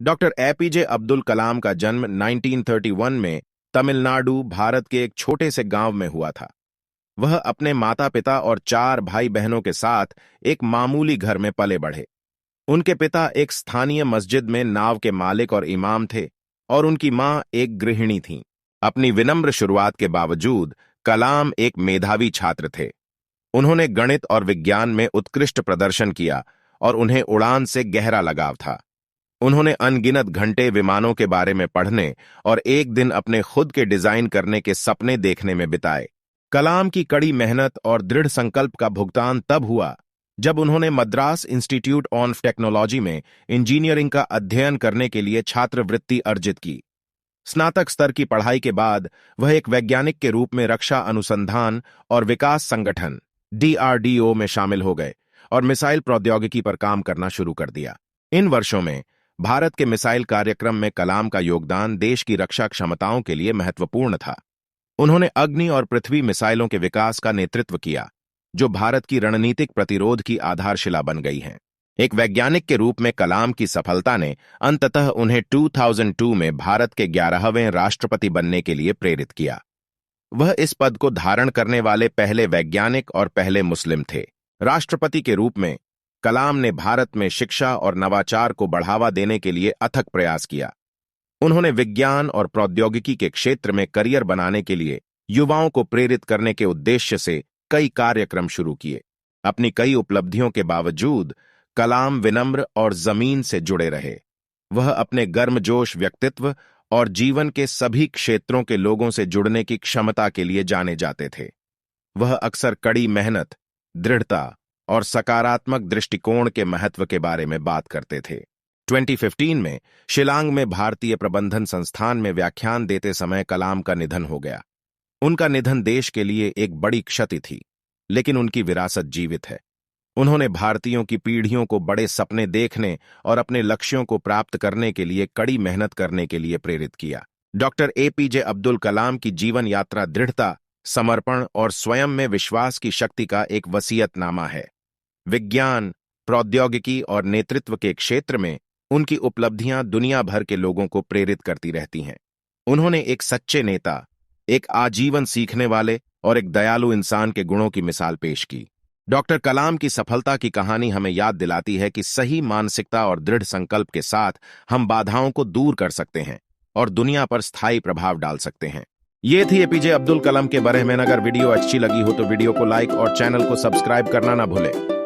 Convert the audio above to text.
Doctor APJ Abdul Kalam का जन्म 1931 में तमिलनाडु, भारत के एक छोटे से गांव में हुआ था। वह अपने माता-पिता और 4 भाई-बहनों के साथ एक मामूली घर में पले बढ़े। उनके पिता एक स्थानीय मस्जिद में नाव के मालिक और इमाम थे और उनकी मां एक गृहिणी थीं। अपनी विनम्र शुरुआत के बावजूद कलाम एक मेधावी छात्र थे। उन्होंने गणित और विज्ञान में उत्कृष्ट प्रदर्शन किया और उन्हें उड़ान से गहरा लगाव था। उन्होंने अनगिनत घंटे विमानों के बारे में पढ़ने और एक दिन अपने खुद के डिजाइन करने के सपने देखने में बिताए। कलाम की कड़ी मेहनत और दृढ़ संकल्प का भुगतान तब हुआ जब उन्होंने मद्रास इंस्टीट्यूट ऑफ टेक्नोलॉजी में इंजीनियरिंग का अध्ययन करने के लिए छात्रवृत्ति अर्जित की। स्नातक स्तर की पढ़ाई के बाद वह एक वैज्ञानिक के रूप में रक्षा अनुसंधान और विकास संगठन DRDO में शामिल हो गए और मिसाइल प्रौद्योगिकी पर काम करना शुरू कर दिया। इन वर्षों में भारत के मिसाइल कार्यक्रम में कलाम का योगदान देश की रक्षा क्षमताओं के लिए महत्वपूर्ण था। उन्होंने अग्नि और पृथ्वी मिसाइलों के विकास का नेतृत्व किया, जो भारत की रणनीतिक प्रतिरोध की आधारशिला बन गई हैं। एक वैज्ञानिक के रूप में कलाम की सफलता ने अंततः उन्हें 2002 में भारत के 11वें राष्ट्रपति बनने के लिए प्रेरित किया। वह इस पद को धारण करने वाले पहले वैज्ञानिक और पहले मुस्लिम थे। राष्ट्रपति के रूप में कलाम ने भारत में शिक्षा और नवाचार को बढ़ावा देने के लिए अथक प्रयास किया। उन्होंने विज्ञान और प्रौद्योगिकी के क्षेत्र में करियर बनाने के लिए युवाओं को प्रेरित करने के उद्देश्य से कई कार्यक्रम शुरू किए। अपनी कई उपलब्धियों के बावजूद कलाम विनम्र और जमीन से जुड़े रहे। वह अपने गर्मजोश व्यक्तित्व और जीवन के सभी क्षेत्रों के लोगों से जुड़ने की क्षमता के लिए जाने जाते थे। वह अक्सर कड़ी मेहनत, दृढ़ता और सकारात्मक दृष्टिकोण के महत्व के बारे में बात करते थे। 2015 में शिलांग में भारतीय प्रबंधन संस्थान में व्याख्यान देते समय कलाम का निधन हो गया। उनका निधन देश के लिए एक बड़ी क्षति थी, लेकिन उनकी विरासत जीवित है। उन्होंने भारतीयों की पीढ़ियों को बड़े सपने देखने और अपने लक्ष्यों को प्राप्त करने के लिए कड़ी मेहनत करने के लिए प्रेरित किया। डॉक्टर एपीजे अब्दुल कलाम की जीवन यात्रा दृढ़ता, समर्पण और स्वयं में विश्वास की शक्ति का एक वसीयतनामा है। विज्ञान, प्रौद्योगिकी और नेतृत्व के क्षेत्र में उनकी उपलब्धियां दुनिया भर के लोगों को प्रेरित करती रहती हैं। उन्होंने एक सच्चे नेता, एक आजीवन सीखने वाले और एक दयालु इंसान के गुणों की मिसाल पेश की। डॉक्टर कलाम की सफलता की कहानी हमें याद दिलाती है कि सही मानसिकता और दृढ़ संकल्प के साथ हम बाधाओं को दूर कर सकते हैं और दुनिया पर स्थायी प्रभाव डाल सकते हैं। ये थी एपीजे अब्दुल कलाम के बारे में। अगर वीडियो अच्छी लगी हो तो वीडियो को लाइक और चैनल को सब्सक्राइब करना ना भूलें।